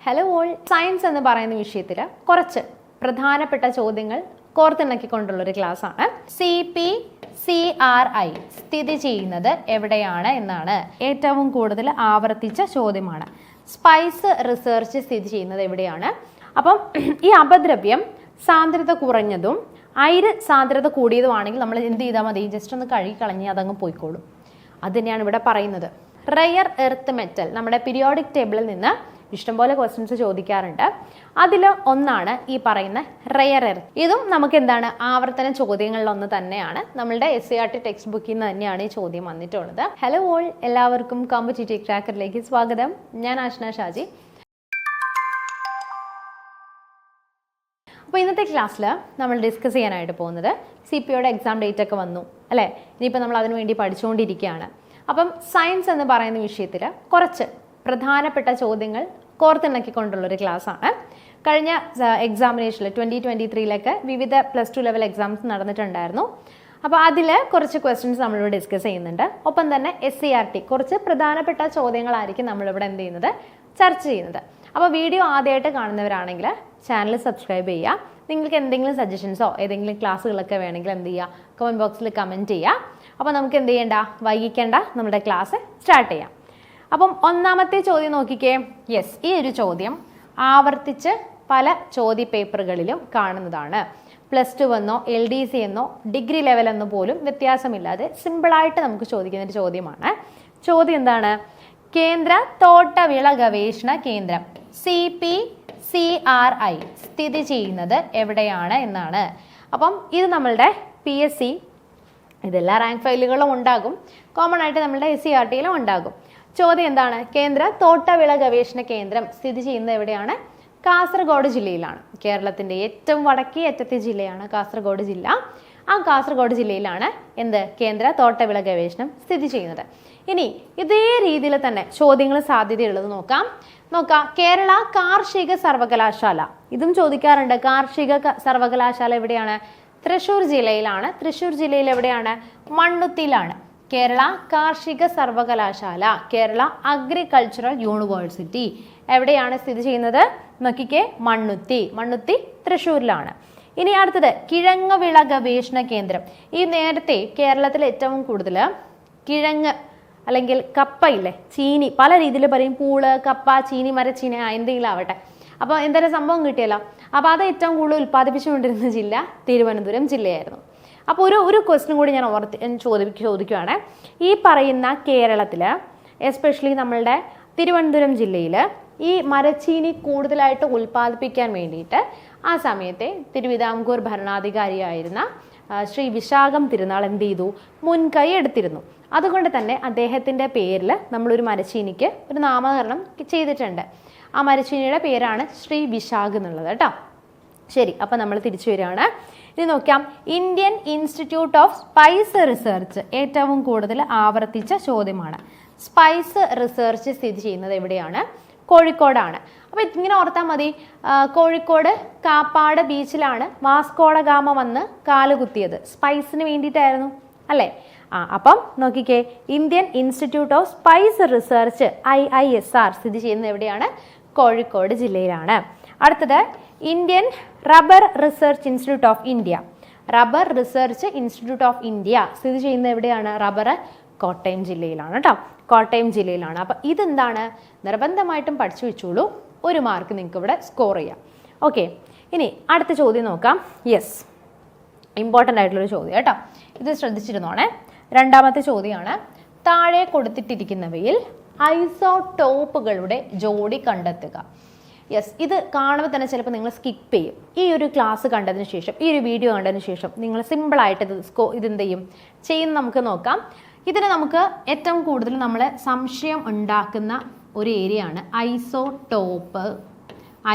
Hello all. Science എന്ന് പറയുന്ന വിഷയത്തിൽ കുറച്ച് പ്രധാനപ്പെട്ട ചോദ്യങ്ങൾ കോർത്തിണക്കിക്കൊണ്ടുള്ളൊരു ക്ലാസ്സാണ്. CPCRI സ്ഥിതി ചെയ്യുന്നത് എവിടെയാണ് എന്നാണ് ഏറ്റവും കൂടുതൽ ആവർത്തിച്ച ചോദ്യമാണ്. സ്പൈസ് റിസർച്ച് സ്ഥിതി ചെയ്യുന്നത് എവിടെയാണ്? അപ്പം ഈ അപദ്രവ്യം സാന്ദ്രത കുറഞ്ഞതും അയിര് സാന്ദ്രത കൂടിയതുമാണെങ്കിൽ നമ്മൾ എന്ത് ചെയ്താൽ മതി? ജസ്റ്റ് ഒന്ന് കഴുകി കളഞ്ഞ് അതങ്ങ് പോയിക്കോളും. അത് തന്നെയാണ് ഇവിടെ പറയുന്നത്. റെയർ എർത്ത് മെറ്റൽ നമ്മുടെ പീരിയോഡിക് ടേബിളിൽ നിന്ന് ഇഷ്ടംപോലെ ക്വസ്റ്റ്യൻസ് ചോദിക്കാറുണ്ട്. അതിൽ ഒന്നാണ് ഈ പറയുന്ന റെയർ എർത്ത്. ഇതും നമുക്ക് എന്താണ് ആവർത്തന ചോദ്യങ്ങളിലൊന്ന് തന്നെയാണ്. നമ്മളുടെ SCERT ടെക്സ്റ്റ് ബുക്കിൽ നിന്ന് തന്നെയാണ് ഈ ചോദ്യം വന്നിട്ടുള്ളത്. ഹലോ ഓൾ, എല്ലാവർക്കും കോമ്പറ്റീറ്റീവ് ക്രാക്കറിലേക്ക് സ്വാഗതം. ഞാൻ ആഷ്ന ഷാജി. അപ്പോൾ ഇന്നത്തെ ക്ലാസ്സിൽ നമ്മൾ ഡിസ്കസ് ചെയ്യാനായിട്ട് പോകുന്നത് CPOയുടെ എക്സാം ഡേറ്റ് ഒക്കെ വന്നു അല്ലേ? ഇനിയിപ്പോൾ നമ്മൾ അതിനു വേണ്ടി പഠിച്ചുകൊണ്ടിരിക്കുകയാണ്. അപ്പം സയൻസ് എന്ന് പറയുന്ന വിഷയത്തിൽ കുറച്ച് പ്രധാനപ്പെട്ട ചോദ്യങ്ങൾ കോർത്തിണക്കിക്കൊണ്ടുള്ളൊരു ക്ലാസ്സാണ്. കഴിഞ്ഞ എക്സാമിനേഷനിൽ 2023 വിവിധ +2 ലെവൽ എക്സാംസ് നടന്നിട്ടുണ്ടായിരുന്നു. അപ്പോൾ അതിൽ കുറച്ച് ക്വസ്റ്റ്യൻസ് നമ്മളിവിടെ ഡിസ്കസ് ചെയ്യുന്നുണ്ട്. ഒപ്പം തന്നെ SCERT കുറച്ച് പ്രധാനപ്പെട്ട ചോദ്യങ്ങളായിരിക്കും നമ്മളിവിടെ എന്ത് ചെയ്യുന്നത്, ചർച്ച ചെയ്യുന്നത്. അപ്പോൾ വീഡിയോ ആദ്യമായിട്ട് കാണുന്നവരാണെങ്കിൽ ചാനൽ സബ്സ്ക്രൈബ് ചെയ്യുക. നിങ്ങൾക്ക് എന്തെങ്കിലും സജഷൻസോ ഏതെങ്കിലും ക്ലാസ്സുകളൊക്കെ വേണമെങ്കിൽ എന്ത് ചെയ്യുക, കമൻറ്റ് ബോക്സിൽ കമൻറ്റ് ചെയ്യുക. അപ്പോൾ നമുക്ക് എന്ത് ചെയ്യേണ്ട, വൈകിക്കേണ്ട, നമ്മുടെ ക്ലാസ് സ്റ്റാർട്ട് ചെയ്യാം. അപ്പം ഒന്നാമത്തെ ചോദ്യം നോക്കിക്കേ. യെസ്, ഈ ഒരു ചോദ്യം ആവർത്തിച്ച് പല ചോദ്യ പേപ്പറുകളിലും കാണുന്നതാണ്. +2 എന്നോ LDC എന്നോ ഡിഗ്രി ലെവൽ എന്നോ പോലും വ്യത്യാസമില്ലാതെ സിമ്പിളായിട്ട് നമുക്ക് ചോദിക്കുന്ന ഒരു ചോദ്യമാണ്. ചോദ്യം എന്താണ്? കേന്ദ്ര തോട്ടവിള ഗവേഷണ കേന്ദ്രം CPCRI സ്ഥിതി ചെയ്യുന്നത് എവിടെയാണ് എന്നാണ്. അപ്പം ഇത് നമ്മളുടെ PSC, ഇതെല്ലാ റാങ്ക് ഫയലുകളും ഉണ്ടാകും, കോമൺ ആയിട്ട് നമ്മളുടെ SCERTയിലും ഉണ്ടാകും. ചോദ്യം എന്താണ്? കേന്ദ്ര തോട്ടവിള ഗവേഷണ കേന്ദ്രം സ്ഥിതി ചെയ്യുന്നത് എവിടെയാണ്? കാസർഗോഡ് ജില്ലയിലാണ്. കേരളത്തിൻ്റെ ഏറ്റവും വടക്കേ അറ്റത്തെ ജില്ലയാണ് കാസർഗോഡ് ജില്ല. ആ കാസർഗോഡ് ജില്ലയിലാണ് എന്ത്, കേന്ദ്ര തോട്ടവിള ഗവേഷണം സ്ഥിതി ചെയ്യുന്നത്. ഇനി ഇതേ രീതിയിൽ തന്നെ ചോദ്യങ്ങൾ സാധ്യതയുള്ളത് നോക്കാം. കേരള കാർഷിക സർവകലാശാല, ഇതും ചോദിക്കാറുണ്ട്. കാർഷിക സർവകലാശാല എവിടെയാണ്? തൃശ്ശൂർ ജില്ലയിലാണ്. തൃശ്ശൂർ ജില്ലയിൽ എവിടെയാണ്? മണ്ണുത്തിയിലാണ്. കേരള കാർഷിക സർവകലാശാല, കേരള അഗ്രികൾച്ചറൽ യൂണിവേഴ്സിറ്റി എവിടെയാണ് സ്ഥിതി ചെയ്യുന്നത്? നോക്കിക്കേ, മണ്ണുത്തി തൃശ്ശൂരിലാണ്. ഇനി അടുത്തത് കിഴങ്ങുവിള ഗവേഷണ കേന്ദ്രം. ഈ നേരത്തെ കേരളത്തിൽ ഏറ്റവും കൂടുതൽ കിഴങ്ങ് അല്ലെങ്കിൽ കപ്പ ഇല്ലേ, ചീനി, പല രീതിയിൽ പറയും, പൂള്, കപ്പ, ചീനി, മരച്ചീനി, എന്തെങ്കിലും ആവട്ടെ. അപ്പോൾ എന്തെങ്കിലും സംഭവം കിട്ടിയല്ലോ. അപ്പോൾ അത് ഏറ്റവും കൂടുതൽ ഉൽപ്പാദിപ്പിച്ചുകൊണ്ടിരുന്ന ജില്ല തിരുവനന്തപുരം ജില്ലയായിരുന്നു. അപ്പോൾ ഒരു ക്വസ്റ്റ്യൻ കൂടി ഞാൻ ചോദിക്കുകയാണ്. ഈ പറയുന്ന കേരളത്തിൽ എസ്പെഷ്യലി നമ്മളുടെ തിരുവനന്തപുരം ജില്ലയിൽ ഈ മരച്ചീനി കൂടുതലായിട്ട് ഉൽപ്പാദിപ്പിക്കാൻ വേണ്ടിയിട്ട് ആ സമയത്തെ തിരുവിതാംകൂർ ഭരണാധികാരിയായിരുന്ന ശ്രീ വിശാഖം തിരുനാൾ എന്ത് ചെയ്തു? മുൻകൈ എടുത്തിരുന്നു. അതുകൊണ്ട് തന്നെ അദ്ദേഹത്തിൻ്റെ പേരിൽ നമ്മളൊരു മരച്ചീനിക്ക് ഒരു നാമകരണം ചെയ്തിട്ടുണ്ട്. ആ മരച്ചീനിയുടെ പേരാണ് ശ്രീ വിശാഖ് എന്നുള്ളത് കേട്ടോ. ശരി, അപ്പം നമ്മൾ തിരിച്ചു വരികയാണ്. ഇനി നോക്കാം. Indian institute of spice research ഏറ്റവും കൂടുതൽ ആവർത്തിച്ച ചോദ്യമാണ്. സ്പൈസ് റിസർച്ച് സ്ഥിതി ചെയ്യുന്നത് എവിടെയാണ്? കോഴിക്കോടാണ്. അപ്പോൾ ഇങ്ങനെ ഓർത്താൽ മതി. കോഴിക്കോട് കാപ്പാട് ബീച്ചിലാണ് വാസ്കോഡ ഗാമ വന്ന് കാലുകുത്തിയത്. സ്പൈസിന് വേണ്ടിയിട്ടായിരുന്നു അല്ലേ? അപ്പം നോക്കിക്കേ, Indian institute of spice research IISR സ്ഥിതി ചെയ്യുന്നത് എവിടെയാണ്? കോഴിക്കോട് ജില്ലയിലാണ്. അടുത്തത് Indian rubber research institute of India. Rubber research institute of India സ്ഥിതി ചെയ്യുന്നത് എവിടെയാണ്? റബ്ബർ കോട്ടയം ജില്ലയിലാണ് കേട്ടോ. കോട്ടയം ജില്ലയിലാണ്. അപ്പം ഇതെന്താണ്, നിർബന്ധമായിട്ടും പഠിച്ചു വെച്ചോളൂ. 1 മാർക്ക് നിങ്ങൾക്ക് ഇവിടെ സ്കോർ ചെയ്യാം. ഓക്കെ, ഇനി അടുത്ത ചോദ്യം നോക്കാം. യെസ്, ഇമ്പോർട്ടൻ്റ് ആയിട്ടുള്ളൊരു ചോദ്യം കേട്ടോ. ഇത് ശ്രദ്ധിച്ചിരുന്നോണേ. രണ്ടാമത്തെ ചോദ്യമാണ്. താഴെ കൊടുത്തിട്ടിരിക്കുന്നവയിൽ ഐസോടോപ്പുകളുടെ ജോഡി കണ്ടെത്തുക. യെസ്, ഇത് കാണുമ്പോൾ തന്നെ ചിലപ്പോൾ നിങ്ങൾ സ്കിപ്പ് ചെയ്യും. ഈ ഒരു ക്ലാസ് കണ്ടതിന് ശേഷം, ഈ ഒരു വീഡിയോ കണ്ടതിന് ശേഷം നിങ്ങൾ സിമ്പിളായിട്ട് ഇതെന്ത് ചെയ്യും ചെയ്യുന്ന നമുക്ക് നോക്കാം. ഇതിന് നമുക്ക് ഏറ്റവും കൂടുതൽ നമ്മൾ സംശയം ഉണ്ടാക്കുന്ന ഒരു ഏരിയ ആണ് ഐസോടോപ്പ്,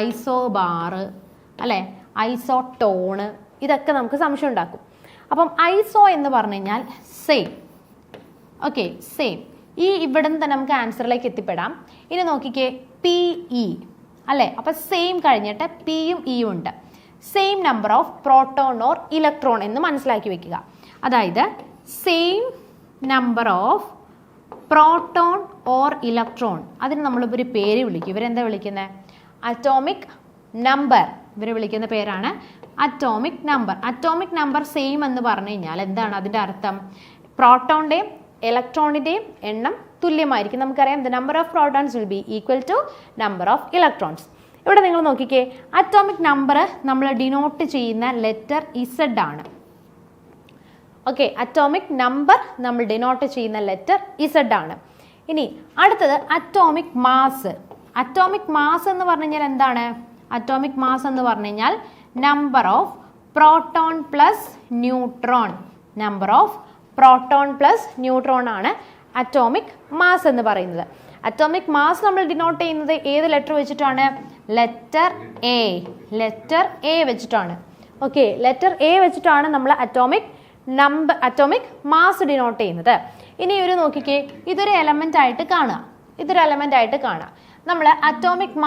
ഐസോബാറ് അല്ലേ, ഐസോട്ടോണ്. ഇതൊക്കെ നമുക്ക് സംശയം ഉണ്ടാക്കും. അപ്പം ഐസോ എന്ന് പറഞ്ഞു കഴിഞ്ഞാൽ സെയിം. Okay, same. ഈ ഇവിടെ നിന്ന് തന്നെ നമുക്ക് ആൻസറിലേക്ക് എത്തിപ്പെടാം. ഇനി നോക്കിക്കേ, PE അല്ലേ. അപ്പം സെയിം കഴിഞ്ഞിട്ട് പിയും ഇയും ഉണ്ട്. Same number of proton or electron എന്ന് മനസ്സിലാക്കി വെക്കുക. അതായത് same number of proton or electron, അതിന് നമ്മളിപ്പോൾ ഒരു പേര് വിളിക്കും. ഇവരെന്താ വിളിക്കുന്നത്? Atomic number. ഇവർ വിളിക്കുന്ന പേരാണ് atomic number. Atomic number same എന്ന് പറഞ്ഞു കഴിഞ്ഞാൽ എന്താണ് അതിൻ്റെ അർത്ഥം? പ്രോട്ടോണിൻ്റെയും ഇലക്ട്രോണിൻ്റെയും എണ്ണം തുല്യമായിരിക്കും. നമുക്കറിയാം the number of protons will be equal to number of electrons. ഇവിടെ നിങ്ങൾ നോക്കിക്കേ, അറ്റോമിക് നമ്പർ നമ്മൾ ഡിനോട്ട് ചെയ്യുന്ന ലെറ്റർ ഇസഡ് ആണ്. ഓക്കെ, അറ്റോമിക് നമ്പർ നമ്മൾ ഡിനോട്ട് ചെയ്യുന്ന ലെറ്റർ ഇസഡ് ആണ്. ഇനി അടുത്തത് അറ്റോമിക് മാസ്. അറ്റോമിക് മാസ് എന്ന് പറഞ്ഞു കഴിഞ്ഞാൽ എന്താണ്? അറ്റോമിക് മാസ് എന്ന് പറഞ്ഞു കഴിഞ്ഞാൽ number of proton plus neutron. Number of proton plus neutron ആണ് അറ്റോമിക് മാസ് എന്ന് പറയുന്നത്. അറ്റോമിക് മാസ് നമ്മൾ ഡിനോട്ട് ചെയ്യുന്നത് ഏത് ലെറ്റർ വെച്ചിട്ടാണ്? Letter A. ലെറ്റർ എ വെച്ചിട്ടാണ്. ഓക്കെ, ലെറ്റർ എ വെച്ചിട്ടാണ് നമ്മൾ അറ്റോമിക് മാസ് ഡിനോട്ട് ചെയ്യുന്നത്. ഇനി ഒരു നോക്കിക്കേ, ഇതൊരു എലമെന്റ് ആയിട്ട് കാണുക. ഇതൊരു എലമെന്റ് ആയിട്ട് കാണുക. നമ്മൾ അറ്റോമിക്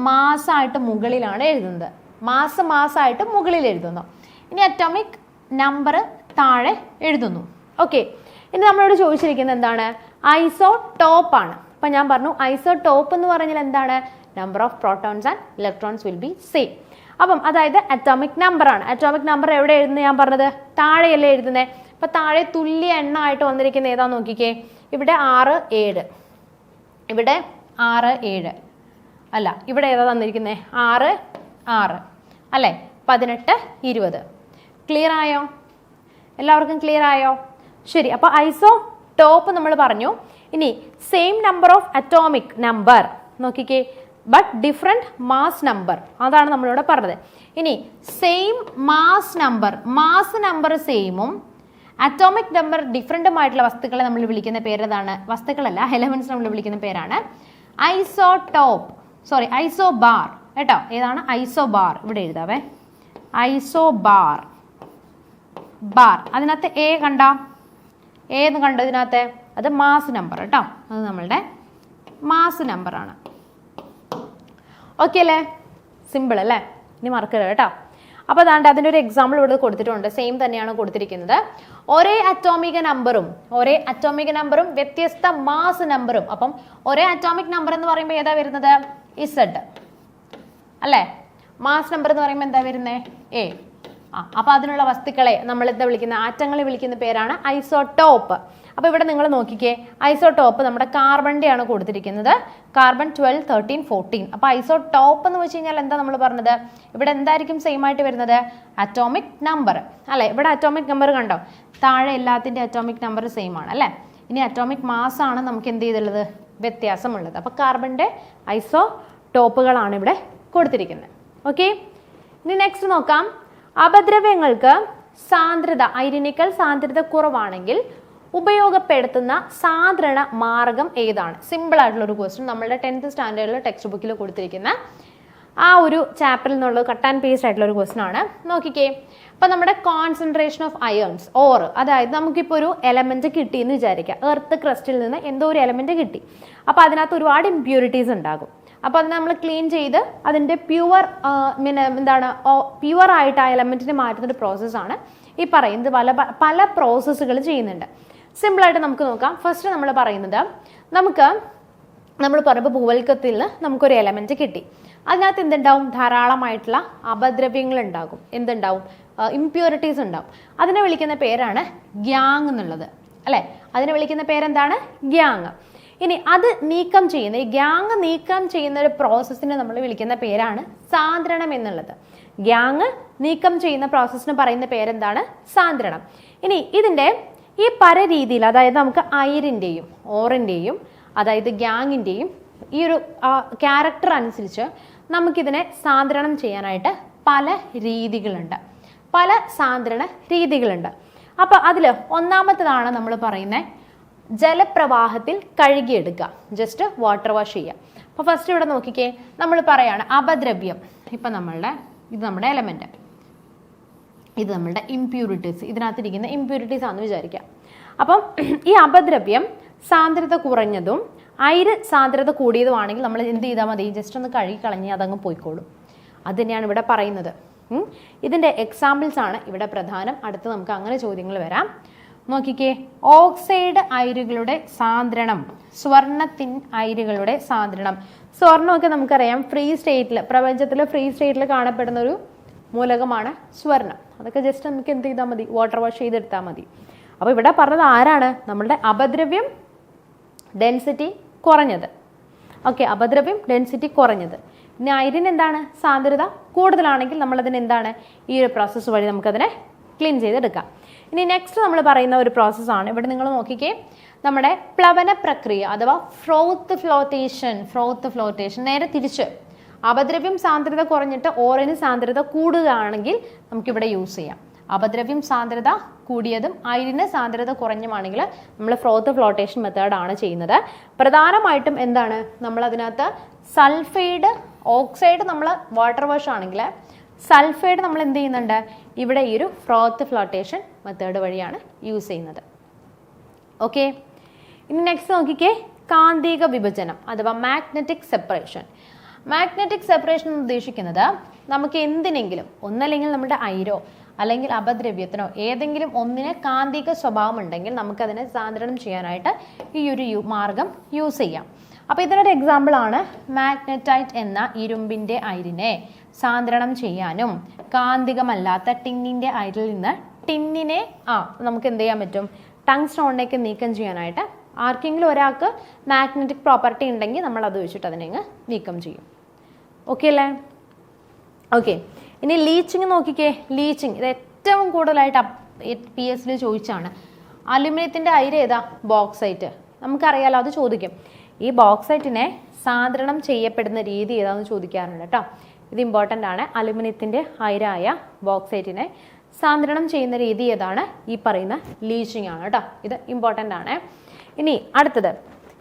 മാസ്സായിട്ട് മുകളിലാണ് എഴുതുന്നത്. മാസ്സായിട്ട് മുകളിൽ എഴുതുന്നു. ഇനി അറ്റോമിക് നമ്പർ താഴെ എഴുതുന്നു. ഓക്കെ, ഇനി നമ്മളോട് ചോദിച്ചിരിക്കുന്നത് എന്താണ്? ഐസോടോപ്പ് ആണ്. അപ്പം ഞാൻ പറഞ്ഞു ഐസോടോപ്പ് എന്ന് പറഞ്ഞാൽ എന്താണ്? Number of protons and electrons will be same. അപ്പം അതായത് അറ്റോമിക് നമ്പർ ആണ്. അറ്റോമിക് നമ്പർ എവിടെ എഴുതുന്നത്? ഞാൻ പറഞ്ഞത് താഴെയല്ലേ എഴുതുന്നത്. അപ്പം താഴെ തുല്യ എണ്ണമായിട്ട് വന്നിരിക്കുന്ന ഏതാ നോക്കിക്കേ. ഇവിടെ 6, 7, ഇവിടെ 6, 7 അല്ല, ഇവിടെ ഏതാ തന്നിരിക്കുന്നത്? 6, 6 അല്ലേ? 18, 20. ക്ലിയർ ആയോ? എല്ലാവർക്കും ക്ലിയർ ആയോ? ശരി, അപ്പോൾ ഐസോടോപ്പ് നമ്മൾ പറഞ്ഞു. ഇനി same number of atomic number നോക്കിക്കേ, ബട്ട് ഡിഫറെൻറ്റ് മാസ് നമ്പർ, അതാണ് നമ്മളിവിടെ പറഞ്ഞത്. ഇനി സെയിം മാസ് നമ്പർ സെയിമും അറ്റോമിക് നമ്പർ ഡിഫറെൻറ്റുമായിട്ടുള്ള വസ്തുക്കളെ നമ്മൾ വിളിക്കുന്ന പേരതാണ്, വസ്തുക്കളല്ല എലമെന്റ്സ് നമ്മൾ വിളിക്കുന്ന പേരാണ് ഐസോബാർ കേട്ടോ. ഏതാണ്? ഐസോബാർ. ഇവിടെ എഴുതാവേ, ഐസോബാർ. അതിനകത്ത് എ കണ്ട? ഏന്ന് കണ്ടോ ഇതിനകത്ത്? അത് മാസ് നമ്പർ കേട്ടോ. അത് നമ്മളുടെ മാസ് നമ്പറാണ്. ഓക്കെ അല്ലേ? സിമ്പിൾ അല്ലേ? ഇനി മറക്കരുത് കേട്ടോ. അപ്പോൾ അതാണ്ട് അതിൻ്റെ ഒരു എക്സാമ്പിൾ ഇവിടെ കൊടുത്തിട്ടുണ്ട്. സെയിം തന്നെയാണ് കൊടുത്തിരിക്കുന്നത്. ഒരേ അറ്റോമിക് നമ്പറും വ്യത്യസ്ത മാസ് നമ്പറും. അപ്പം ഒരേ അറ്റോമിക് നമ്പർ എന്ന് പറയുമ്പോൾ ഏതാ വരുന്നത്? ഇസഡ് അല്ലേ? മാസ് നമ്പർ എന്ന് പറയുമ്പോൾ എന്താ വരുന്നത്? എ. അപ്പോൾ അതിനുള്ള വസ്തുക്കളെ നമ്മൾ എന്താ വിളിക്കുന്ന? ആറ്റങ്ങളെ വിളിക്കുന്ന പേരാണ് ഐസോടോപ്പ്. അപ്പോൾ ഇവിടെ നിങ്ങൾ നോക്കിക്കേ, ഐസോടോപ്പ് നമ്മുടെ കാർബണിൻ്റെ ആണ് കൊടുത്തിരിക്കുന്നത്. കാർബൺ 12, 13, 14. അപ്പോൾ ഐസോടോപ്പ് എന്ന് വെച്ച് കഴിഞ്ഞാൽ എന്താ നമ്മൾ പറഞ്ഞത്? ഇവിടെ എന്തായിരിക്കും സെയിം ആയിട്ട് വരുന്നത്? അറ്റോമിക് നമ്പർ അല്ലേ? ഇവിടെ അറ്റോമിക് നമ്പർ കണ്ടോ? താഴെ എല്ലാത്തിൻ്റെ അറ്റോമിക് നമ്പർ സെയിം ആണ് അല്ലേ? ഇനി അറ്റോമിക് മാസ് ആണ് നമുക്ക് എന്ത് ചെയ്തുള്ളത്? വ്യത്യാസമുള്ളത്. അപ്പോൾ കാർബണിൻ്റെ ഐസോടോപ്പുകളാണ് ഇവിടെ കൊടുത്തിരിക്കുന്നത്. ഓക്കെ, ഇനി നെക്സ്റ്റ് നോക്കാം. അപദ്രവ്യങ്ങൾക്ക് സാന്ദ്രത, ഐരണിക്കൽ സാന്ദ്രത കുറവാണെങ്കിൽ ഉപയോഗപ്പെടുത്തുന്ന സാധാരണ മാർഗം ഏതാണ്? സിമ്പിൾ ആയിട്ടുള്ള ഒരു ക്വസ്റ്റ്യൻ. നമ്മളുടെ 10th സ്റ്റാൻഡേർഡിൽ ടെക്സ്റ്റ് ബുക്കിൽ കൊടുത്തിരിക്കുന്ന ആ ഒരു ചാപ്റ്ററിൽ നിന്നുള്ള കട്ട് ആൻഡ് പേസ്റ്റ് ആയിട്ടുള്ള ഒരു ക്വസ്റ്റ്യൻ ആണ്. നോക്കിക്കേ, അപ്പം നമ്മുടെ കോൺസെൻട്രേഷൻ ഓഫ് അയേൺസ് ഓർ, അതായത് നമുക്കിപ്പോൾ ഒരു എലമെന്റ് കിട്ടിയെന്ന് വിചാരിക്കുക. എർത്ത് ക്രസ്റ്റിൽ നിന്ന് എന്തോ ഒരു എലമെന്റ് കിട്ടി. അപ്പോൾ അതിനകത്ത് ഒരുപാട് ഇമ്പ്യൂരിറ്റീസ് ഉണ്ടാകും. അപ്പോൾ അത് നമ്മൾ ക്ലീൻ ചെയ്ത് അതിൻ്റെ പ്യുവർ ആയിട്ട് ആ എലമെന്റിനെ മാറ്റുന്ന ഒരു പ്രോസസ്സാണ് ഈ പറയുന്നത്. പല പ്രോസസ്സുകൾ ചെയ്യുന്നുണ്ട്. സിമ്പിളായിട്ട് നമുക്ക് നോക്കാം. ഫസ്റ്റ് നമ്മൾ പറയുന്നത്, നമ്മൾ പറയുമ്പോൾ ഭൂവൽക്കത്തിൽ നിന്ന് നമുക്കൊരു എലമെന്റ് കിട്ടി. അതിനകത്ത് എന്തുണ്ടാവും? ധാരാളമായിട്ടുള്ള അപദ്രവ്യങ്ങൾ ഉണ്ടാകും. എന്തുണ്ടാവും? ഇംപ്യൂരിറ്റീസ് ഉണ്ടാവും. അതിനെ വിളിക്കുന്ന പേരാണ് ഗ്യാങ് എന്നുള്ളത് അല്ലേ? അതിനെ വിളിക്കുന്ന പേരെന്താണ്? ഗ്യാങ്. ഇനി അത് നീക്കം ചെയ്യുന്ന, ഈ ഗ്യാങ് നീക്കം ചെയ്യുന്ന ഒരു പ്രോസസ്സിനെ നമ്മൾ വിളിക്കുന്ന പേരാണ് സാന്ദ്രണം എന്നുള്ളത്. ഗ്യാങ് നീക്കം ചെയ്യുന്ന പ്രോസസ്സിന് പറയുന്ന പേരെന്താണ്? സാന്ദ്രണം. ഇനി ഇതിൻ്റെ ഈ പല രീതിയിൽ, അതായത് നമുക്ക് അയിരിൻ്റെയും ഓറിൻ്റെയും അതായത് ഗ്യാങ്ങിൻ്റെയും ഈ ഒരു ക്യാരക്ടർ അനുസരിച്ച് നമുക്കിതിനെ സാന്ദ്രണം ചെയ്യാനായിട്ട് പല സാന്ദ്രണ രീതികളുണ്ട്. അപ്പോൾ അതിൽ ഒന്നാമത്തേതാണ് നമ്മൾ പറയുന്നത് ജലപ്രവാഹത്തിൽ കഴുകിയെടുക്കുക, ജസ്റ്റ് വാട്ടർ വാഷ് ചെയ്യുക. അപ്പോൾ ഫസ്റ്റ് ഇവിടെ നോക്കിക്കേ, നമ്മൾ പറയാണ് അപദ്രവ്യം. ഇപ്പം ഇത് നമ്മുടെ എലമെന്റ്, ഇത് നമ്മളുടെ ഇംപ്യൂരിറ്റീസ്, ഇതിനകത്തിരിക്കുന്ന ഇംപ്യൂരിറ്റീസ് ആണെന്ന് വിചാരിക്കാം. അപ്പം ഈ അപദ്രവ്യം സാന്ദ്രത കുറഞ്ഞതും അയിര് സാന്ദ്രത കൂടിയതുമാണെങ്കിൽ നമ്മൾ എന്ത് ചെയ്താൽ മതി? ജസ്റ്റ് ഒന്ന് കഴുകി കളഞ്ഞ് അതങ്ങ് പോയിക്കോളും. അത് തന്നെയാണ് ഇവിടെ പറയുന്നത്. ഇതിൻ്റെ എക്സാമ്പിൾസ് ആണ് ഇവിടെ പ്രധാനം. അടുത്ത് നമുക്ക് അങ്ങനെ ചോദ്യങ്ങൾ വരാം. നോക്കിക്കേ, ഓക്സൈഡ് അയിരുകളുടെ സാന്ദ്രണം, സ്വർണത്തിൻ അയിരുകളുടെ സാന്ദ്രണം. സ്വർണ്ണമൊക്കെ നമുക്കറിയാം ഫ്രീ സ്റ്റേറ്റിൽ, പ്രപഞ്ചത്തിൽ ഫ്രീ സ്റ്റേറ്റിൽ കാണപ്പെടുന്ന ഒരു മൂലകമാണ് സ്വർണം. അതൊക്കെ ജസ്റ്റ് നമുക്ക് എന്ത് ചെയ്താൽ മതി, വാട്ടർ വാഷ് ചെയ്തെടുത്താൽ മതി. അപ്പോൾ ഇവിടെ പറഞ്ഞത് ആരാണ്? നമ്മളുടെ അപദ്രവ്യം ഡെൻസിറ്റി കുറഞ്ഞത്. ഓക്കെ, അപദ്രവ്യം ഡെൻസിറ്റി കുറഞ്ഞത്. ഇനി അയിരിന് എന്താണ്? സാന്ദ്രത കൂടുതലാണെങ്കിൽ നമ്മളതിന് എന്താണ്, ഈ ഒരു പ്രോസസ്സ് വഴി നമുക്കതിനെ ക്ലീൻ ചെയ്തെടുക്കാം. ഇനി നെക്സ്റ്റ് നമ്മൾ പറയുന്ന ഒരു പ്രോസസ്സാണ്, ഇവിടെ നിങ്ങൾ നോക്കിക്കേ, നമ്മുടെ പ്ലവന പ്രക്രിയ അഥവാ ഫ്രോത്ത് ഫ്ലോട്ടേഷൻ. നേരെ തിരിച്ച്, അപദ്രവ്യം സാന്ദ്രത കുറഞ്ഞിട്ട് ഓറിന് സാന്ദ്രത കൂടുകയാണെങ്കിൽ നമുക്കിവിടെ യൂസ് ചെയ്യാം. അപദ്രവ്യം സാന്ദ്രത കൂടിയതും അയിരിന് സാന്ദ്രത കുറഞ്ഞുമാണെങ്കിൽ നമ്മൾ ഫ്രോത്ത് ഫ്ലോട്ടേഷൻ മെത്തേഡാണ് ചെയ്യുന്നത്. പ്രധാനമായിട്ടും എന്താണ്, നമ്മളതിനകത്ത് സൾഫൈഡ്, ഓക്സൈഡ് നമ്മൾ വാട്ടർ വാഷ് ആണെങ്കിൽ സൾഫൈഡ് നമ്മൾ എന്ത് ചെയ്യുന്നുണ്ട്, ഇവിടെ ഈ ഒരു ഫ്രോത്ത് ഫ്ലോട്ടേഷൻ മെത്തേഡ് വഴിയാണ് യൂസ് ചെയ്യുന്നത്. ഓക്കെ, ഇനി നെക്സ്റ്റ് നോക്കിക്കേ, കാന്തിക വിഭജനം അഥവാ മാഗ്നറ്റിക് സെപ്പറേഷൻ. മാഗ്നറ്റിക് സെപ്പറേഷൻ എന്ന് ഉദ്ദേശിക്കുന്നത് നമുക്ക് എന്തിനെങ്കിലും, ഒന്നല്ലെങ്കിൽ നമ്മുടെ അയിരോ അല്ലെങ്കിൽ അപദ്രവ്യത്തിനോ ഏതെങ്കിലും ഒന്നിന് കാന്തിക സ്വഭാവം ഉണ്ടെങ്കിൽ നമുക്കതിനെ സാന്ദ്രണം ചെയ്യാനായിട്ട് ഈ ഒരു മാർഗം യൂസ് ചെയ്യാം. അപ്പോൾ ഇതിനൊരു എക്സാമ്പിളാണ് മാഗ്നറ്റൈറ്റ് എന്ന ഇരുമ്പിൻ്റെ അയിരിനെ സാന്ദ്രണം ചെയ്യാനും കാന്തികമല്ലാത്ത ടിന്നിൻ്റെ അയിരിൽ നിന്ന് ടിന്നിനെ നമുക്ക് എന്ത് ചെയ്യാൻ പറ്റും, ടങ്സ്റ്റോണിലേക്ക് നീക്കം ചെയ്യാനായിട്ട് ആർക്കെങ്കിലും ഒരാൾക്ക് മാഗ്നറ്റിക് പ്രോപ്പർട്ടി ഉണ്ടെങ്കിൽ നമ്മൾ അത് വെച്ചിട്ട് അതിനെ നീക്കം ചെയ്യും. ഓക്കെ അല്ലേ? ഓക്കെ, ഇനി ലീച്ചിങ് നോക്കിക്കേ. ലീച്ചിങ് ഇത് ഏറ്റവും കൂടുതലായിട്ട് PS ചോദിച്ചാണ്. അലുമിനിയത്തിൻ്റെ അയിര് ഏതാ? ബോക്സൈറ്റ്. നമുക്കറിയാലോ, അത് ചോദിക്കും. ഈ ബോക്സൈറ്റിനെ സാന്ദ്രണം ചെയ്യപ്പെടുന്ന രീതി ഏതാണെന്ന് ചോദിക്കാറുണ്ട് കേട്ടോ. ഇത് ഇമ്പോർട്ടൻ്റ് ആണ്. അലുമിനിയത്തിൻ്റെ അയിരായ ബോക്സൈറ്റിനെ സാന്ദ്രണം ചെയ്യുന്ന രീതി ഏതാണ്? ഈ പറയുന്ന ലീച്ചിങ് ആണ് കേട്ടോ. ഇത് ഇമ്പോർട്ടൻ്റ് ആണ്. ഇനി അടുത്തത്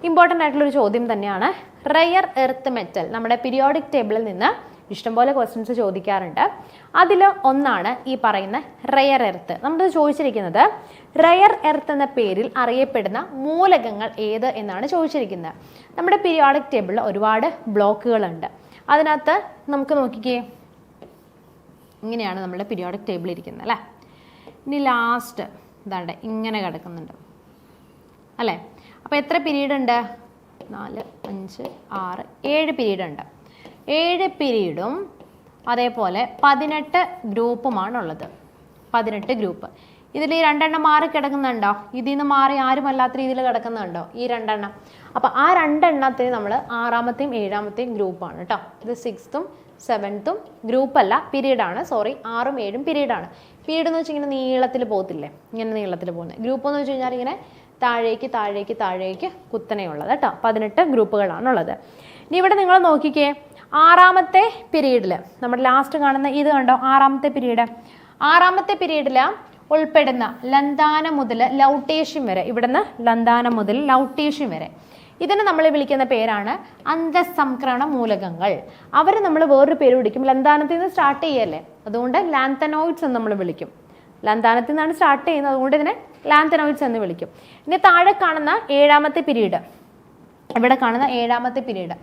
ഇമ്പോർട്ടൻ്റ് ആയിട്ടുള്ളൊരു ചോദ്യം തന്നെയാണ്, റെയർ എർത്ത് മെറ്റൽ. നമ്മുടെ പീരിയോഡിക് ടേബിളിൽ നിന്ന് ഇഷ്ടംപോലെ ക്വസ്റ്റ്യൻസ് ചോദിക്കാറുണ്ട്. അതിൽ ഒന്നാണ് ഈ പറയുന്ന റെയർ എർത്ത്. നമ്മൾ ചോദിച്ചിരിക്കുന്നത് റെയർ എർത്ത് എന്ന പേരിൽ അറിയപ്പെടുന്ന മൂലകങ്ങൾ ഏത് എന്നാണ് ചോദിച്ചിരിക്കുന്നത്. നമ്മുടെ പീരിയോഡിക് ടേബിളിൽ ഒരുപാട് ബ്ലോക്കുകളുണ്ട്. അതിനകത്ത് നമുക്ക് നോക്കിക്കേ, ഇങ്ങനെയാണ് നമ്മുടെ പീരിയോഡിക് ടേബിൾ ഇരിക്കുന്നത് അല്ലേ. ഇനി ലാസ്റ്റ് ഇതാണ്ട് ഇങ്ങനെ കിടക്കുന്നുണ്ട് അല്ലേ. അപ്പോൾ എത്ര പീരീഡ് ഉണ്ട്? 4, 5, 6, 7 പീരീഡ് ഉണ്ട്. 7 പീരീഡും അതേപോലെ 18 ഗ്രൂപ്പുമാണുള്ളത്. 18 ഗ്രൂപ്പ്. ഇതിൽ ഈ 2 എണ്ണം മാറി കിടക്കുന്നുണ്ടോ? ഇതിൽ നിന്ന് മാറി ആരുമല്ലാത്ത രീതിയിൽ കിടക്കുന്നുണ്ടോ? ഈ 2 എണ്ണം. അപ്പോൾ ആ 2 എണ്ണത്തിന് നമ്മൾ 6ാമത്തെയും 7ാമത്തെയും ഗ്രൂപ്പാണ് കേട്ടോ. ഇത് 6th ഉം 7th ഉം ഗ്രൂപ്പല്ല, പീരീഡാണ്. 6ഉം 7ഉം പീരീഡാണ്. പീരീഡ് എന്ന് വെച്ചാൽ ഇങ്ങനെ നീളത്തിൽ പോകത്തില്ലേ, ഇങ്ങനെ നീളത്തിൽ പോകുന്നത്. ഗ്രൂപ്പ് എന്ന് വെച്ച് കഴിഞ്ഞാൽ ഇങ്ങനെ താഴേക്ക് താഴേക്ക് താഴേക്ക് കുത്തനെയുള്ളത് കേട്ടോ. 18 ഗ്രൂപ്പുകളാണുള്ളത്. ഇനി ഇവിടെ നിങ്ങൾ നോക്കിക്കേ, 6ാമത്തെ പീരീഡിൽ നമ്മുടെ ലാസ്റ്റ് കാണുന്ന ഇത് കണ്ടോ, 6ാമത്തെ പീരീഡ്. 6ാമത്തെ പീരീഡിൽ ഉൾപ്പെടുന്ന ലന്താനം മുതൽ ലൗട്ടേഷ്യം വരെ, ഇവിടുന്ന് ലന്താനം മുതൽ ലൗട്ടേഷ്യം വരെ, ഇതിനെ നമ്മൾ വിളിക്കുന്ന പേരാണ് അന്തഃസംക്രമണ മൂലകങ്ങൾ. അവർ നമ്മൾ വേറൊരു പേര് വിളിക്കും. ലന്താനത്തിൽ നിന്ന് സ്റ്റാർട്ട് ചെയ്യല്ലേ, അതുകൊണ്ട് ലാന്തനോയിഡ്സ് എന്ന് നമ്മൾ വിളിക്കും. ലന്താനത്തിൽ നിന്നാണ് സ്റ്റാർട്ട് ചെയ്യുന്നത്, അതുകൊണ്ട് ഇതിനെ ലാന്തനോയിഡ്സ് എന്ന് വിളിക്കും. ഇനി താഴെ കാണുന്ന 7ാമത്തെ പീരീഡ്, ഇവിടെ കാണുന്ന 7ാമത്തെ പീരീഡ്,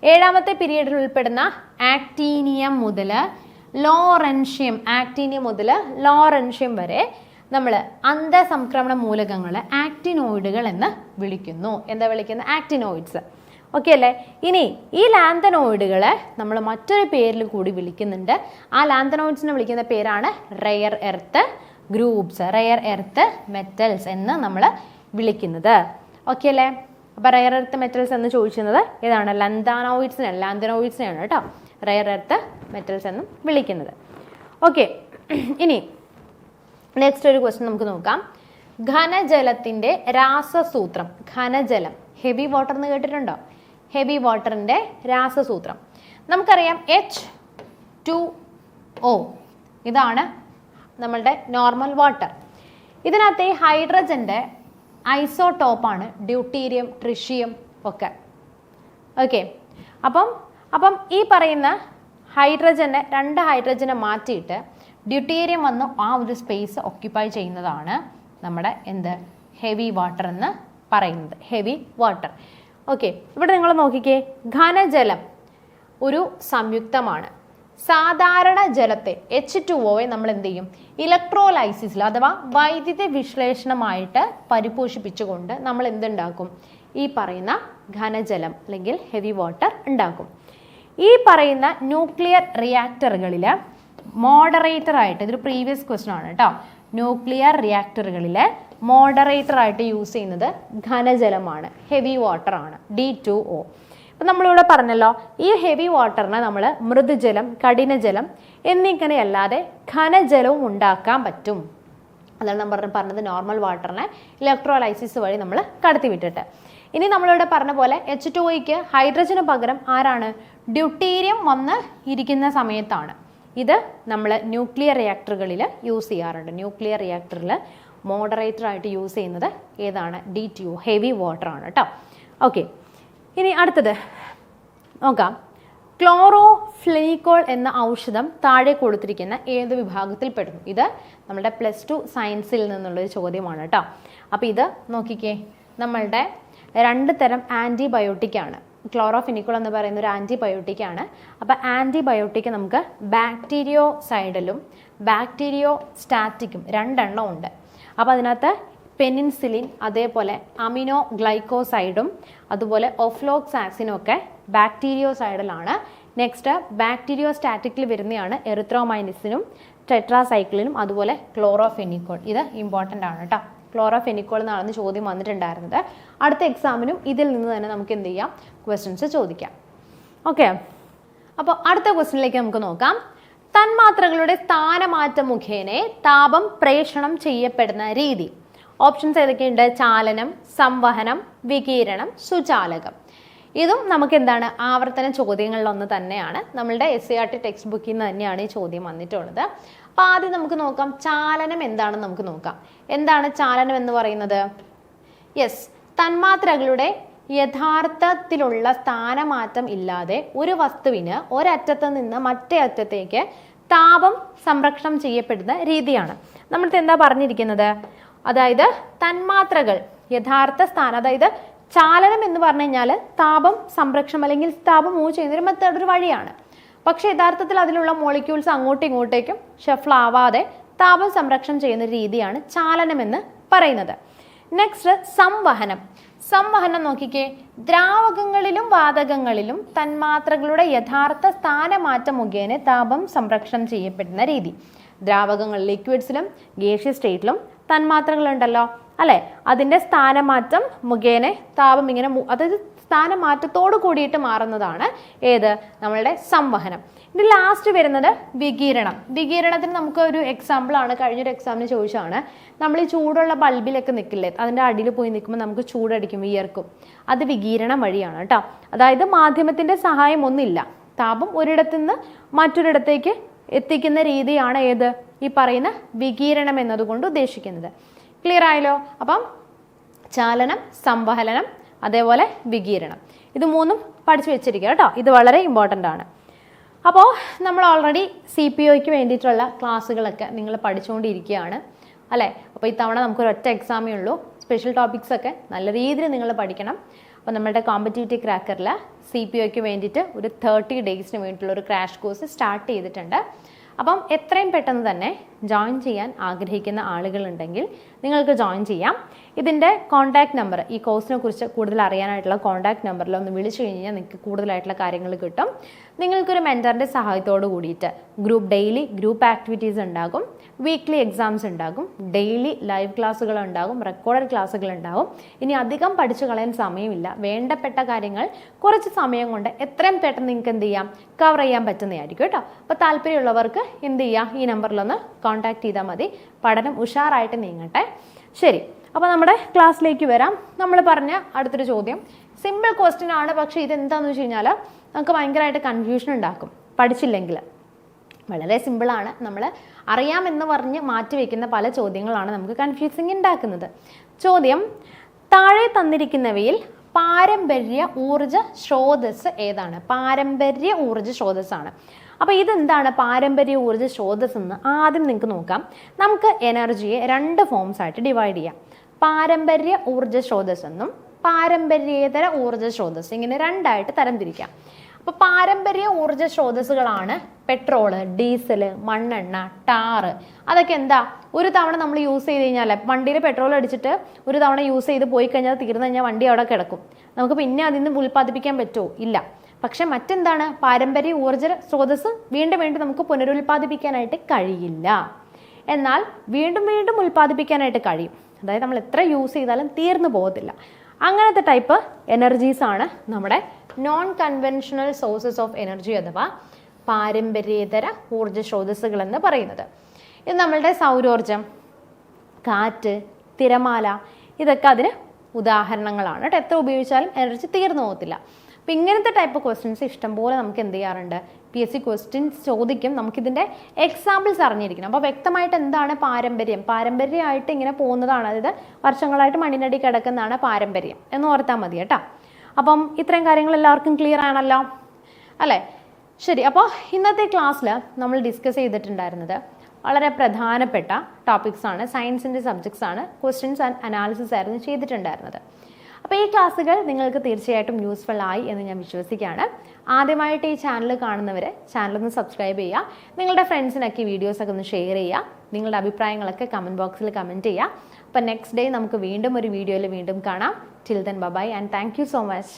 7ാമത്തെ പീരീഡിൽ ഉൾപ്പെടുന്ന ആക്ടീനിയം മുതൽ ലോറൻഷ്യം വരെ നമ്മൾ അന്തഃസംക്രമണ മൂലകങ്ങൾ ആക്ടിനോയിഡുകൾ എന്ന് വിളിക്കുന്നു. എന്താ വിളിക്കുന്നത്? ആക്ടിനോയിഡ്സ്. ഓക്കെ അല്ലേ? ഇനി ഈ ലാന്തനോയിഡുകളെ നമ്മൾ മറ്റൊരു പേരിൽ കൂടി വിളിക്കുന്നുണ്ട്. ആ ലാന്തനോയിഡ്സിനെ വിളിക്കുന്ന പേരാണ് rare earth groups, rare earth metals എന്ന് നമ്മൾ വിളിക്കുന്നത്. ഓക്കെ അല്ലേ? അപ്പോൾ റെയർ എർത്ത് മെറ്റൽസ് എന്ന് ചോദിക്കുന്നത് ഏതാണ്? ലാന്തനോയിഡ്സിനെയാണ് കേട്ടോ റെയർ എർത്ത് മെറ്റൽസ് എന്നും വിളിക്കുന്നത്. ഓക്കെ, ഇനി നെക്സ്റ്റ് ഒരു ക്വസ്റ്റ്യൻ നമുക്ക് നോക്കാം. ഘനജലത്തിൻ്റെ രാസസൂത്രം. ഘനജലം, ഹെവി വാട്ടർ എന്ന് കേട്ടിട്ടുണ്ടോ? ഹെവി വാട്ടറിൻ്റെ രാസസൂത്രം നമുക്കറിയാം, H2O. ഇതാണ് നമ്മളുടെ നോർമൽ വാട്ടർ. ഇതിനകത്ത് ഈ ഹൈഡ്രജൻ്റെ ഐസോടോപ്പാണ് ഡ്യൂട്ടീരിയം, ട്രിഷ്യം ഒക്കെ. ഓക്കെ, അപ്പം ഈ പറയുന്ന ഹൈഡ്രജനെ, 2 ഹൈഡ്രജനെ മാറ്റിയിട്ട് ഡ്യൂട്ടീരിയം വന്ന് ആ ഒരു സ്പേസ് ഓക്യുപ്പൈ ചെയ്യുന്നതാണ് നമ്മുടെ ഹെവി വാട്ടർ എന്ന് പറയുന്നത്. Heavy water. ഓക്കെ, ഇവിടെ നിങ്ങൾ നോക്കിക്കേ, ഘനജലം ഒരു സംയുക്തമാണ്. സാധാരണ ജലത്തെ H2O നമ്മൾ എന്ത് ചെയ്യും, ഇലക്ട്രോലൈസിസിൽ അഥവാ വൈദ്യുത വിശ്ലേഷണമായിട്ട് പരിപോഷിപ്പിച്ചുകൊണ്ട് നമ്മൾ എന്തുണ്ടാക്കും, ഈ പറയുന്ന ഘനജലം അല്ലെങ്കിൽ ഹെവി വാട്ടർ ഉണ്ടാക്കും. ഈ പറയുന്ന ന്യൂക്ലിയർ റിയാക്ടറുകളിൽ മോഡറേറ്റർ ആയിട്ട്, ഇതൊരു പ്രീവിയസ് ക്വസ്റ്റൻ ആണ് കേട്ടോ, ന്യൂക്ലിയർ റിയാക്ടറുകളിൽ മോഡറേറ്റർ ആയിട്ട് യൂസ് ചെയ്യുന്നത് ഘനജലമാണ്, ഹെവി വാട്ടർ ആണ്, D2O. അപ്പം നമ്മളിവിടെ പറഞ്ഞല്ലോ, ഈ ഹെവി വാട്ടറിനെ നമ്മൾ മൃദുജലം, കഠിനജലം എന്നിങ്ങനെയല്ലാതെ ഘനജലവും ഉണ്ടാക്കാൻ പറ്റും. അതാണ് നമ്മൾ പറഞ്ഞത് നോർമൽ വാട്ടറിനെ ഇലക്ട്രോലൈസിസ് വഴി നമ്മൾ കടത്തിവിട്ടിട്ട്. ഇനി നമ്മളിവിടെ പറഞ്ഞ പോലെ H2Oയ്ക്ക് ഹൈഡ്രജന് പകരം ആരാണ്, ഡ്യൂട്ടീരിയം വന്ന് ഇരിക്കുന്ന സമയത്താണ്. ഇത് നമ്മൾ ന്യൂക്ലിയർ റിയാക്ടറുകളിൽ യൂസ് ചെയ്യാറുണ്ട്. ന്യൂക്ലിയർ റിയാക്ടറിൽ മോഡറേറ്റർ ആയിട്ട് യൂസ് ചെയ്യുന്നത് ഏതാണ്, D2O, ഹെവി വാട്ടർ ആണ് കേട്ടോ. ഓക്കെ, ഇനി അടുത്തത് നോക്കാം. ക്ലോറോഫ്ലെനിക്കോൾ എന്ന ഔഷധം താഴെ കൊടുത്തിരിക്കുന്ന ഏത് വിഭാഗത്തിൽ പെടുന്നു? ഇത് നമ്മുടെ +2 സയൻസിൽ നിന്നുള്ളൊരു ചോദ്യമാണ് കേട്ടോ. അപ്പോൾ ഇത് നോക്കിക്കേ, നമ്മളുടെ 2 തരം ആൻറ്റിബയോട്ടിക് ആണ്. ക്ലോറോഫെനിക്കോൾ എന്ന് പറയുന്ന ഒരു ആൻറ്റിബയോട്ടിക് ആണ്. അപ്പോൾ ആൻറ്റിബയോട്ടിക് നമുക്ക് ബാക്ടീരിയോസൈഡലും ബാക്ടീരിയോസ്റ്റാറ്റിക്കും 2 എണ്ണം ഉണ്ട്. അപ്പോൾ അതിനകത്ത് പെനിൻസിലിൻ, അതേപോലെ അമിനോ ഗ്ലൈക്കോസൈഡും അതുപോലെ ഒഫ്ലോക്സാക്സിനും ഒക്കെ ബാക്ടീരിയോസൈഡലാണ്. നെക്സ്റ്റ് ബാക്ടീരിയോസ്റ്റാറ്റിക്കിൽ വരുന്നതാണ് എറിത്രോമൈസിനും ടെട്രാസൈക്ലിനും അതുപോലെ ക്ലോറോഫെനിക്കോൾ. ഇത് ഇമ്പോർട്ടൻ്റ് ആണ് കേട്ടോ. ക്ലോറോഫെനിക്കോൾ എന്നാണ് ചോദ്യം വന്നിട്ടുണ്ടായിരുന്നത്. അടുത്ത എക്സാമിനും ഇതിൽ നിന്ന് തന്നെ നമുക്ക് എന്ത് ചെയ്യാം, ക്വസ്റ്റ്യൻസ് ചോദിക്കാം. ഓക്കെ, അപ്പോൾ അടുത്ത ക്വസ്റ്റ്യനിലേക്ക് നമുക്ക് നോക്കാം. തന്മാത്രകളുടെ സ്ഥാനമാറ്റം മുഖേന താപം പ്രേഷണം ചെയ്യപ്പെടുന്ന രീതി. ഓപ്ഷൻസ് ഏതൊക്കെയുണ്ട്? ചാലനം, സംവഹനം, വികിരണം, സുചാലകം. ഇതും നമുക്ക് എന്താണ്, ആവർത്തന ചോദ്യങ്ങളിലൊന്ന് തന്നെയാണ്. നമ്മളുടെ SCERT ടെക്സ്റ്റ് ബുക്കിൽ നിന്ന് തന്നെയാണ് ഈ ചോദ്യം വന്നിട്ടുള്ളത്. അപ്പോൾ ആദ്യം നമുക്ക് നോക്കാം ചാലനം എന്താണെന്ന് നമുക്ക് നോക്കാം. എന്താണ് ചാലനം എന്ന് പറയുന്നത്? യെസ്, തന്മാത്രകളുടെ യഥാർത്ഥത്തിലുള്ള സ്ഥാനമാറ്റം ഇല്ലാതെ ഒരു വസ്തുവിന് ഒരറ്റത്ത് നിന്ന് മറ്റേ അറ്റത്തേക്ക് താപം സംരക്ഷണം ചെയ്യപ്പെടുന്ന രീതിയാണ്. നമ്മൾക്ക് എന്താ പറഞ്ഞിരിക്കുന്നത്? അതായത് തന്മാത്രകൾ യഥാർത്ഥ സ്ഥാനം, അതായത് ചാലനം എന്ന് പറഞ്ഞു കഴിഞ്ഞാൽ താപം സംരക്ഷണം അല്ലെങ്കിൽ താപം മൂവ് ചെയ്യുന്നൊരു മെത്തേഡ്, ഒരു വഴിയാണ്. പക്ഷെ യഥാർത്ഥത്തിൽ അതിലുള്ള മോളിക്യൂൾസ് അങ്ങോട്ടും ഇങ്ങോട്ടേക്കും ഷഫിൾ ആവാതെ താപം സംരക്ഷണം ചെയ്യുന്ന രീതിയാണ് ചാലനം എന്ന് പറയുന്നത്. നെക്സ്റ്റ് സംവഹനം. സംവഹനം നോക്കിക്കേ, ദ്രാവകങ്ങളിലും വാതകങ്ങളിലും തന്മാത്രകളുടെ യഥാർത്ഥ സ്ഥാനമാറ്റം മുഖേന താപം സംരക്ഷണം ചെയ്യപ്പെടുന്ന രീതി. ദ്രാവകങ്ങൾ ലിക്വിഡ്സിലും ഗേഷ്യസ് സ്റ്റേറ്റിലും തന്മാത്രകളുണ്ടല്ലോ അല്ലെ, അതിൻ്റെ സ്ഥാനമാറ്റം മുഖേന താപം ഇങ്ങനെ അതായത് സ്ഥാനമാറ്റത്തോട് കൂടിയിട്ട് മാറുന്നതാണ് ഏത്, നമ്മളുടെ സംവഹനം. ഇനി ലാസ്റ്റ് വരുന്നത് വികിരണം. വികിരണത്തിന് നമുക്ക് ഒരു എക്സാമ്പിൾ ആണ്, കഴിഞ്ഞൊരു എക്സാമിന് ചോദിച്ചാണ്. നമ്മൾ ഈ ചൂടുള്ള ബൾബിലൊക്കെ നിൽക്കില്ലേ, അതിൻ്റെ അടിയിൽ പോയി നിൽക്കുമ്പോൾ നമുക്ക് ചൂടടിക്കും, വിയർക്കും. അത് വികിരണം വഴിയാണ് കേട്ടോ. അതായത് മാധ്യമത്തിൻ്റെ സഹായം ഒന്നുമില്ല, താപം ഒരിടത്തു നിന്ന് മറ്റൊരിടത്തേക്ക് എത്തിക്കുന്ന രീതിയാണ് ഏത്, ഈ പറയുന്ന വികിരണം എന്നതുകൊണ്ട് ഉദ്ദേശിക്കുന്നത്. ക്ലിയർ ആയല്ലോ? അപ്പം ചാലനം, സംവഹനം, അതേപോലെ വികിരണം, ഇത് മൂന്നും പഠിച്ചു വെച്ചിരിക്കുക കേട്ടോ. ഇത് വളരെ ഇമ്പോർട്ടൻ്റ് ആണ്. അപ്പോൾ നമ്മൾ ഓൾറെഡി CPOയ്ക്ക് വേണ്ടിയിട്ടുള്ള ക്ലാസ്സുകളൊക്കെ നിങ്ങൾ പഠിച്ചുകൊണ്ടിരിക്കുകയാണ് അല്ലേ. അപ്പോൾ ഇത്തവണ നമുക്കൊരു ഒറ്റ എക്സാമേ ഉള്ളൂ. സ്പെഷ്യൽ ടോപ്പിക്സ് ഒക്കെ നല്ല രീതിയിൽ നിങ്ങൾ പഠിക്കണം. അപ്പോൾ നമ്മുടെ കോമ്പറ്റീറ്റീവ് ക്രാക്കറിൽ CPOയ്ക്ക് വേണ്ടിയിട്ട് ഒരു 30 ഡേയ്സിന് വേണ്ടിയിട്ടുള്ള ഒരു ക്രാഷ് കോഴ്സ് സ്റ്റാർട്ട് ചെയ്തിട്ടുണ്ട്. അപ്പം എത്രയും പെട്ടെന്ന് തന്നെ ജോയിൻ ചെയ്യാൻ ആഗ്രഹിക്കുന്ന ആളുകളുണ്ടെങ്കിൽ നിങ്ങൾക്ക് ജോയിൻ ചെയ്യാം. ഇതിൻ്റെ കോൺടാക്റ്റ് നമ്പർ, ഈ കോഴ്സിനെ കുറിച്ച് കൂടുതൽ അറിയാനായിട്ടുള്ള കോൺടാക്റ്റ് നമ്പറിൽ ഒന്ന് വിളിച്ചു കഴിഞ്ഞാൽ നിങ്ങൾക്ക് കൂടുതലായിട്ടുള്ള കാര്യങ്ങൾ കിട്ടും. നിങ്ങൾക്കൊരു മെൻറ്ററിൻ്റെ സഹായത്തോട് കൂടിയിട്ട് ഡെയിലി ഗ്രൂപ്പ് ആക്ടിവിറ്റീസ് ഉണ്ടാകും, വീക്ക്ലി എക്സാംസ് ഉണ്ടാകും, ഡെയിലി ലൈവ് ക്ലാസ്സുകൾ ഉണ്ടാകും, റെക്കോർഡഡ് ക്ലാസ്സുകൾ ഉണ്ടാകും. ഇനി അധികം പഠിച്ചു കളയാൻ സമയമില്ല. വേണ്ടപ്പെട്ട കാര്യങ്ങൾ കുറച്ച് സമയം കൊണ്ട് എത്രയും പെട്ടെന്ന് നിങ്ങൾക്ക് എന്ത് ചെയ്യാം, കവർ ചെയ്യാൻ പറ്റുന്നതായിരിക്കും കേട്ടോ. അപ്പോൾ താല്പര്യമുള്ളവർക്ക് എന്ത് ചെയ്യുക, ഈ നമ്പറിലൊന്ന് കോൺടാക്ട് ചെയ്താൽ മതി. പഠനം ഉഷാറായിട്ട് നീങ്ങട്ടെ. ശരി, അപ്പോൾ നമ്മുടെ ക്ലാസ്സിലേക്ക് വരാം. നമ്മൾ പറഞ്ഞ അടുത്തൊരു ചോദ്യം സിമ്പിൾ ക്വസ്റ്റ്യൻ ആണ്, പക്ഷേ ഇതെന്താണെന്ന് വെച്ച് കഴിഞ്ഞാൽ നമുക്ക് ഭയങ്കരമായിട്ട് കൺഫ്യൂഷൻ ഉണ്ടാക്കും പഠിച്ചില്ലെങ്കിൽ. വളരെ സിമ്പിളാണ്. നമ്മൾ അറിയാമെന്ന് പറഞ്ഞ് മാറ്റി വയ്ക്കുന്ന പല ചോദ്യങ്ങളാണ് നമുക്ക് കൺഫ്യൂസിങ് ഉണ്ടാക്കുന്നത്. ചോദ്യം, താഴെ തന്നിരിക്കുന്നവയിൽ പാരമ്പര്യ ഊർജ സ്രോതസ് ഏതാണ്? പാരമ്പര്യ ഊർജ സ്രോതസ്സാണ്. അപ്പോൾ ഇതെന്താണ് പാരമ്പര്യ ഊർജ സ്രോതസ് എന്ന് ആദ്യം നിങ്ങൾക്ക് നോക്കാം. നമുക്ക് എനർജിയെ 2 ഫോംസ് ആയിട്ട് ഡിവൈഡ് ചെയ്യാം. പാരമ്പര്യ ഊർജ സ്രോതസ് എന്നും പാരമ്പര്യേതര ഊർജ സ്രോതസ്, ഇങ്ങനെ 2 ആയിട്ട് തരംതിരിക്കാം. അപ്പോൾ പാരമ്പര്യ ഊർജ്ജ സ്രോതസ്സുകളാണ് പെട്രോള്, ഡീസൽ, മണ്ണെണ്ണ, ടാറ്. അതൊക്കെ എന്താ, ഒരു തവണ നമ്മൾ യൂസ് ചെയ്ത് കഴിഞ്ഞാൽ, വണ്ടിയിൽ പെട്രോൾ അടിച്ചിട്ട് ഒരു തവണ യൂസ് ചെയ്ത് പോയി കഴിഞ്ഞാൽ തീർന്നു കഴിഞ്ഞാൽ വണ്ടി അവിടെ കിടക്കും. നമുക്ക് പിന്നെ അതിൽ നിന്ന് ഉൽപ്പാദിപ്പിക്കാൻ പറ്റുമോ? ഇല്ല. പക്ഷെ മറ്റെന്താണ്, പാരമ്പര്യ ഊർജ്ജ സ്രോതസ്സ് വീണ്ടും വീണ്ടും നമുക്ക് പുനരുൽപ്പാദിപ്പിക്കാനായിട്ട് കഴിയില്ല. എന്നാൽ വീണ്ടും വീണ്ടും ഉൽപ്പാദിപ്പിക്കാനായിട്ട് കഴിയും. അതായത് നമ്മൾ എത്ര യൂസ് ചെയ്താലും തീർന്നു പോകത്തില്ല. അങ്ങനത്തെ ടൈപ്പ് എനർജീസ് ആണ് നമ്മുടെ non conventional sources of energy അഥവാ പാരമ്പര്യേതര ഊർജ്ജ സ്രോതസ്സുകൾ എന്ന് പറയുന്നത്. ഇത് നമ്മളുടെ സൗരോർജം, കാറ്റ്, തിരമാല, ഇതൊക്കെ അതിന് ഉദാഹരണങ്ങളാണ്. എത്ര ഉപയോഗിച്ചാലും എനർജി തീർന്നു പോകത്തില്ല. അപ്പം ഇങ്ങനത്തെ ടൈപ്പ് ക്വസ്റ്റ്യൻസ് ഇഷ്ടംപോലെ നമുക്ക് എന്ത് ചെയ്യാറുണ്ട്, PSC ക്വസ്റ്റ്യൻസ് ചോദിക്കും. നമുക്കിതിൻ്റെ എക്സാമ്പിൾസ് അറിഞ്ഞിരിക്കണം. അപ്പോൾ വ്യക്തമായിട്ട് എന്താണ് പാരമ്പര്യമായിട്ട് ഇങ്ങനെ പോകുന്നതാണ്, അതായത് വർഷങ്ങളായിട്ട് മണ്ണിനടി കിടക്കുന്നതാണ് പാരമ്പര്യം എന്ന് ഓർത്താൽ മതി കേട്ടോ. അപ്പം ഇത്രയും കാര്യങ്ങൾ എല്ലാവർക്കും ക്ലിയർ ആണല്ലോ അല്ലേ? ശരി. അപ്പോൾ ഇന്നത്തെ ക്ലാസ്സിൽ നമ്മൾ ഡിസ്കസ് ചെയ്തിട്ടുണ്ടായിരുന്നത് വളരെ പ്രധാനപ്പെട്ട ടോപ്പിക്സ് ആണ്, സയൻസിൻ്റെ സബ്ജക്ട്സ് ആണ്, ക്വസ്റ്റ്യൻസ് ആൻഡ് അനാലിസിസ് ആയിരുന്നു ചെയ്തിട്ടുണ്ടായിരുന്നത്. അപ്പോൾ ഈ ക്ലാസ്സുകൾ നിങ്ങൾക്ക് തീർച്ചയായിട്ടും യൂസ്ഫുൾ ആയി എന്ന് ഞാൻ വിശ്വസിക്കുകയാണ്. ആദ്യമായിട്ട് ഈ ചാനൽ കാണുന്നവർ ചാനലൊന്ന് സബ്സ്ക്രൈബ് ചെയ്യുക, നിങ്ങളുടെ ഫ്രണ്ട്സിനൊക്കെ വീഡിയോസൊക്കെ ഒന്ന് ഷെയർ ചെയ്യുക, നിങ്ങളുടെ അഭിപ്രായങ്ങളൊക്കെ കമൻറ്റ് ബോക്സിൽ കമൻറ്റ് ചെയ്യുക. അപ്പോൾ നെക്സ്റ്റ് ഡേ നമുക്ക് വീണ്ടും ഒരു വീഡിയോയിൽ വീണ്ടും കാണാം. Till then bye and thank you so much.